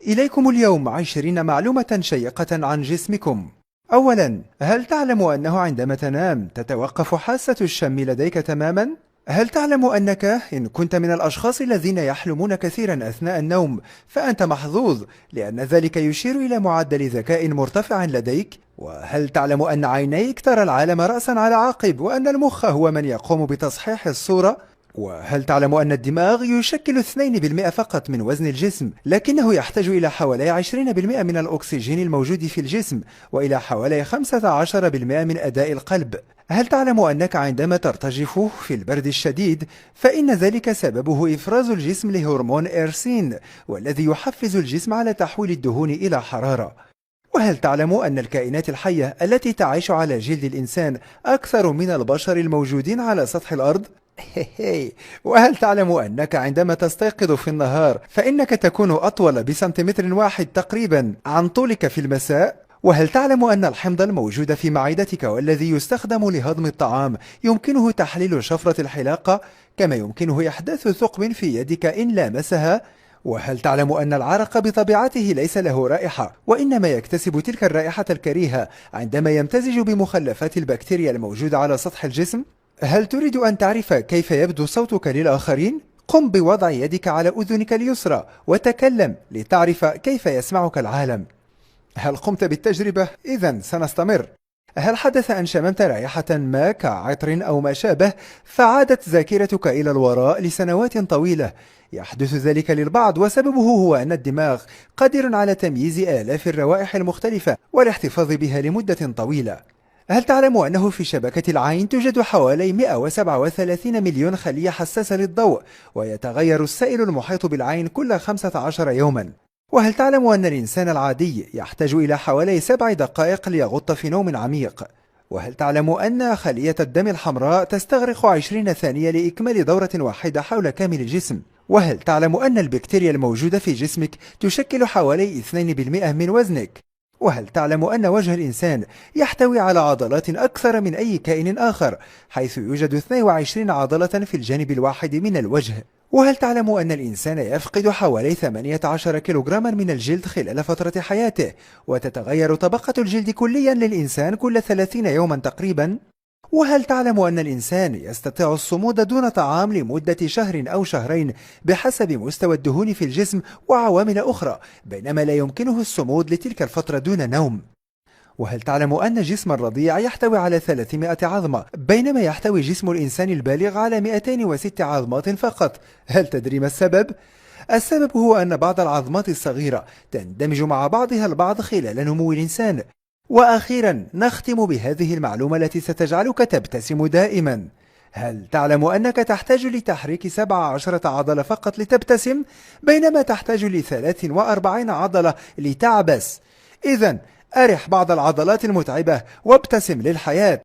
إليكم اليوم 20 معلومة شيقة عن جسمكم. أولا، هل تعلم أنه عندما تنام تتوقف حاسة الشم لديك تماما؟ هل تعلم أنك إن كنت من الأشخاص الذين يحلمون كثيرا أثناء النوم فأنت محظوظ، لأن ذلك يشير إلى معدل ذكاء مرتفع لديك؟ وهل تعلم أن عينيك ترى العالم رأسا على عقب، وأن المخ هو من يقوم بتصحيح الصورة؟ وهل تعلم أن الدماغ يشكل 2% فقط من وزن الجسم، لكنه يحتاج إلى حوالي 20% من الأكسجين الموجود في الجسم، وإلى حوالي 15% من أداء القلب؟ هل تعلم أنك عندما ترتجف في البرد الشديد فإن ذلك سببه إفراز الجسم لهرمون إيرسين، والذي يحفز الجسم على تحويل الدهون إلى حرارة؟ وهل تعلم أن الكائنات الحية التي تعيش على جلد الإنسان أكثر من البشر الموجودين على سطح الأرض؟ وهل تعلم أنك عندما تستيقظ في النهار فإنك تكون أطول بسنتيمتر واحد تقريبا عن طولك في المساء؟ وهل تعلم أن الحمض الموجود في معدتك والذي يستخدم لهضم الطعام يمكنه تحليل شفرة الحلاقة، كما يمكنه إحداث ثقب في يدك إن لامسها؟ وهل تعلم أن العرق بطبيعته ليس له رائحة، وإنما يكتسب تلك الرائحة الكريهة عندما يمتزج بمخلفات البكتيريا الموجودة على سطح الجسم؟ هل تريد أن تعرف كيف يبدو صوتك للآخرين؟ قم بوضع يدك على أذنك اليسرى وتكلم لتعرف كيف يسمعك العالم. هل قمت بالتجربة؟ إذن سنستمر. هل حدث أن شممت رائحة ما كعطر أو ما شابه فعادت ذاكرتك إلى الوراء لسنوات طويلة؟ يحدث ذلك للبعض، وسببه هو أن الدماغ قادر على تمييز آلاف الروائح المختلفة والاحتفاظ بها لمدة طويلة. هل تعلم أنه في شبكة العين توجد حوالي 137 مليون خلية حساسة للضوء، ويتغير السائل المحيط بالعين كل 15 يوما؟ وهل تعلم أن الإنسان العادي يحتاج إلى حوالي 7 دقائق ليغط في نوم عميق؟ وهل تعلم أن خلية الدم الحمراء تستغرق 20 ثانية لإكمال دورة واحدة حول كامل الجسم؟ وهل تعلم أن البكتيريا الموجودة في جسمك تشكل حوالي 2% من وزنك؟ وهل تعلم أن وجه الإنسان يحتوي على عضلات أكثر من أي كائن آخر، حيث يوجد 22 عضلة في الجانب الواحد من الوجه؟ وهل تعلم أن الإنسان يفقد حوالي 18 كيلوغراما من الجلد خلال فترة حياته، وتتغير طبقة الجلد كليا للإنسان كل 30 يوما تقريبا؟ وهل تعلم أن الإنسان يستطيع الصمود دون طعام لمدة شهر أو شهرين بحسب مستوى الدهون في الجسم وعوامل أخرى، بينما لا يمكنه الصمود لتلك الفترة دون نوم؟ وهل تعلم أن جسم الرضيع يحتوي على 300 عظمة، بينما يحتوي جسم الإنسان البالغ على 206 عظمات فقط؟ هل تدري ما السبب؟ السبب هو أن بعض العظمات الصغيرة تندمج مع بعضها البعض خلال نمو الإنسان. وأخيرا نختم بهذه المعلومة التي ستجعلك تبتسم دائما. هل تعلم أنك تحتاج لتحريك 17 عضلة فقط لتبتسم، بينما تحتاج ل 43 عضلة لتعبس؟ إذن أرح بعض العضلات المتعبة وابتسم للحياة.